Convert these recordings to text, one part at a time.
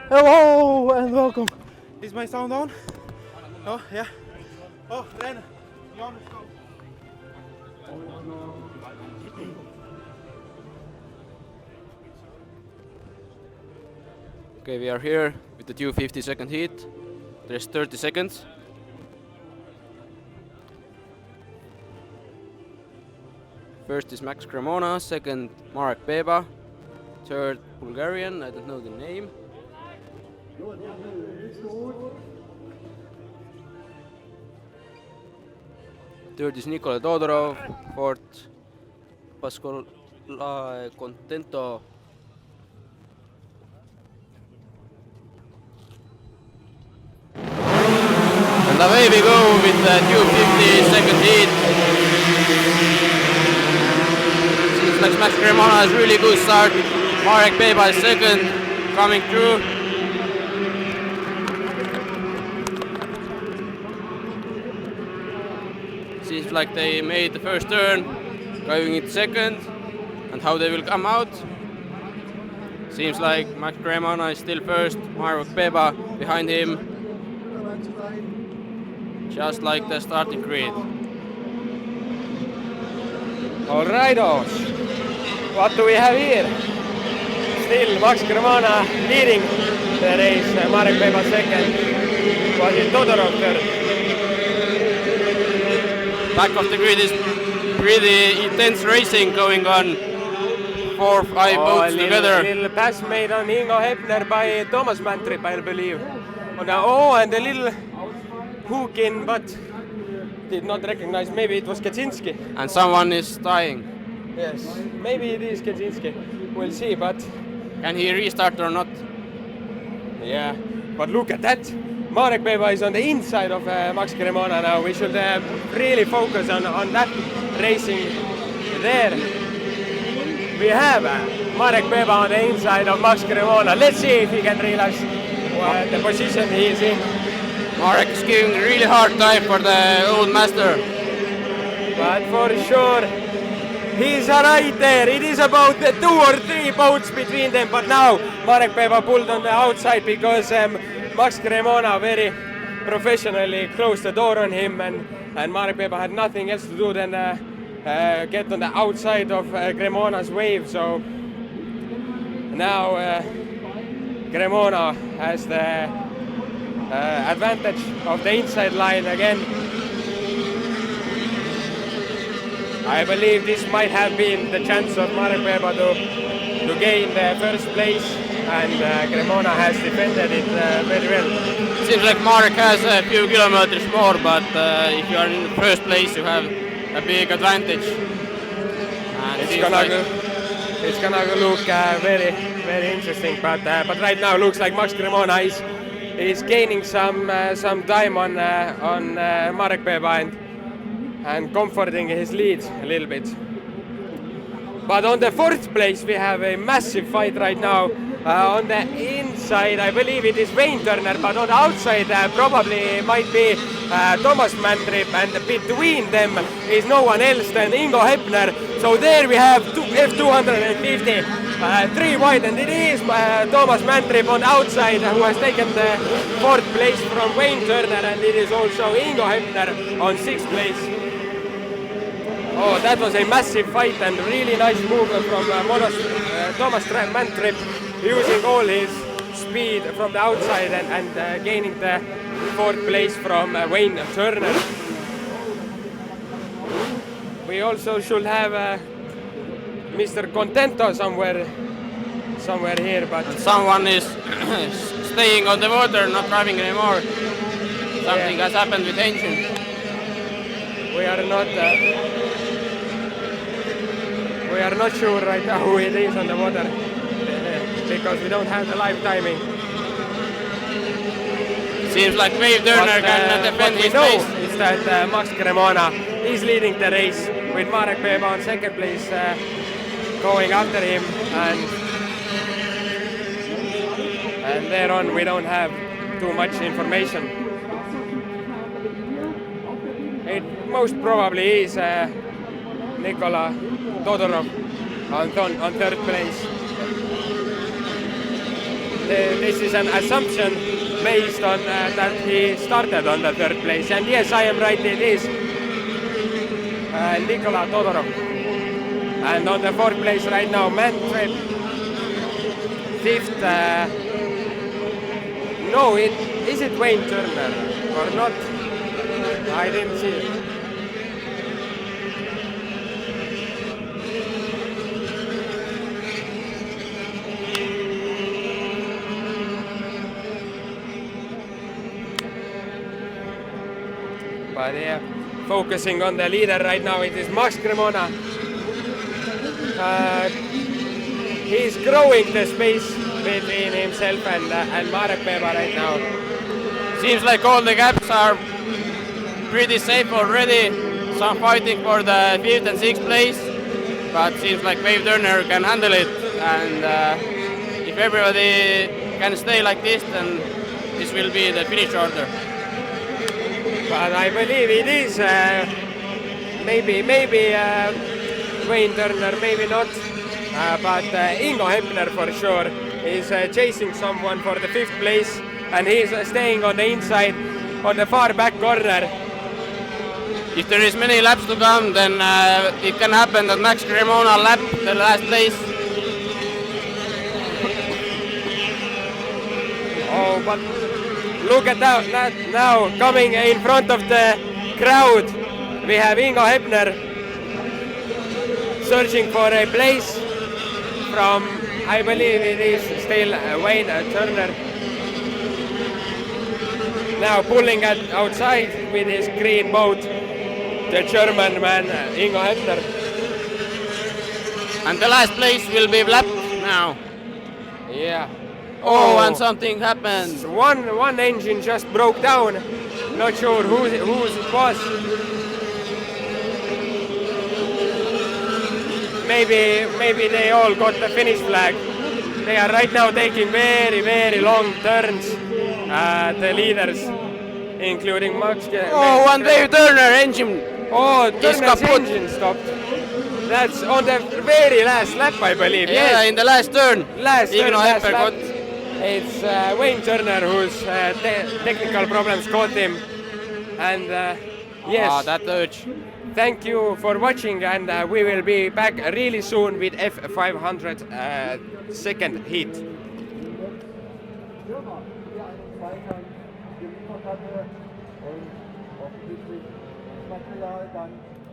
Hello and welcome. Is my sound on? Oh, yeah. Oh, Ren. Okay, we are here with the 250-second heat. There's 30 seconds. First is Max Cremona, second Marek Beba, third Bulgarian, I don't know the name. Third is Nikolai Todorov, fourth Pascal Contento. And away we go with the 250-second heat. Seems like Max Cremona has really good start. Marek Beba is second, coming through. Seems like they made the first turn, going in second, and how they will come out. Seems like Max Cremona is still first, Marek Beba behind him, just like the starting grid. All right, what do we have here? Still Max Cremona leading the race, Marek Beba second, was it Todorov third? Back of the grid is pretty intense racing going on. 4 or 5 boats together. A little pass made on Ingo Hepner by Thomas Mantrip, I believe. And a little hook in, but did not recognize. Maybe it was Kaczynski. And someone is dying. Yes, maybe it is Kaczynski. We'll see, but... Can he restart or not? Yeah, but look at that. Marek Beba is on the inside of Max Cremona now. We should really focus on that racing there. We have Marek Beba on the inside of Max Cremona. Let's see if he can realize the position he is in. Marek is giving really hard time for the old master. But for sure, he's right there. It is about 2 or 3 boats between them. But now Marek Beba pulled on the outside because Max Cremona very professionally closed the door on him, and Marek Beba had nothing else to do than get on the outside of Cremona's wave. So now Cremona has the advantage of the inside line again. I believe this might have been the chance of Marek Beba to gain the first place, and Cremona has defended it very well. Seems like Marek has a few kilometers more, but if you are in the first place, you have a big advantage. And it's gonna look very, very interesting. But right now, looks like Max Cremona is gaining some time on Marek Beba and comforting his lead a little bit. But on the 4th place, we have a massive fight right now. On the inside, I believe it is Wayne Turner, but on the outside, probably might be Thomas Mantrip, and between them is no one else than Ingo Hepner. So there we have F250, 3 wide, and it is Thomas Mantrip on the outside who has taken the 4th place from Wayne Turner, and it is also Ingo Hepner on 6th place. Oh, that was a massive fight and really nice move from Thomas Mantrip, using all his speed from the outside and gaining the 4th place from Wayne Turner. We also should have Mr. Contento somewhere here, but someone is staying on the water, not driving anymore. Something has happened with engine. We are not sure right now who it is on the water because we don't have the live timing. Seems like Wayne Turner can defend his place. What we know is that Max Cremona is leading the race with Marek Beba on 2nd place going after him, and thereon we don't have too much information. It most probably is Nikolai Todorov on 3rd place. this is an assumption based on that he started on the third place. And yes, I am right, it is Nikola Todorov. And on the fourth place right now, Manfred. Fifth, no, is it Wayne Turner or not? I didn't see it. But yeah, focusing on the leader right now, it is Max Cremona. He's growing the space between himself and Marek Beba right now. Seems like all the gaps are pretty safe already. Some fighting for the 5th and 6th place, but seems like Wave Turner can handle it. And if everybody can stay like this, then this will be the finish order. But I believe it is maybe Wayne Turner, maybe not. But Ingo Hepner for sure is chasing someone for the 5th place, and he's staying on the inside, on the far back corner. If there is many laps to come, then it can happen that Max Cremona lap the last place. Oh, but look at that now, coming in front of the crowd. We have Ingo Hepner searching for a place from, I believe it is still Wayne Turner. Now pulling outside with his green boat, the German man Ingo Hepner. And the last place will be lapped now. Yeah. Oh, and something happened. One engine just broke down. Not sure whose it was. Maybe they all got the finish flag. They are right now taking very long turns. The leaders, including Max. Oh, one Wave Turner engine. Oh, Turner's engine stopped. That's on the very last lap, I believe. Yeah, yes. in the last turn. Last lap. Got... It's Wayne Turner whose technical problems caught him. And yes. Ah, that urge. Thank you for watching, and we will be back really soon with F500 second heat.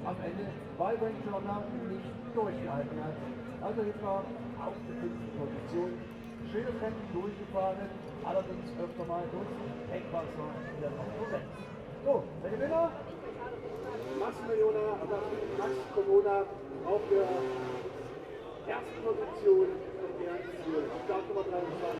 Am Ende, weil Wayne Turner nicht durchgehalten hat. Also jetzt war auf der 5. Position. Schönes Rennen durchgefahren, allerdings öfter mal durch Heckwasser in der Konkurrenz. So, der Gewinner, Max Cremona auf der ersten Position. Der Startnummer 23.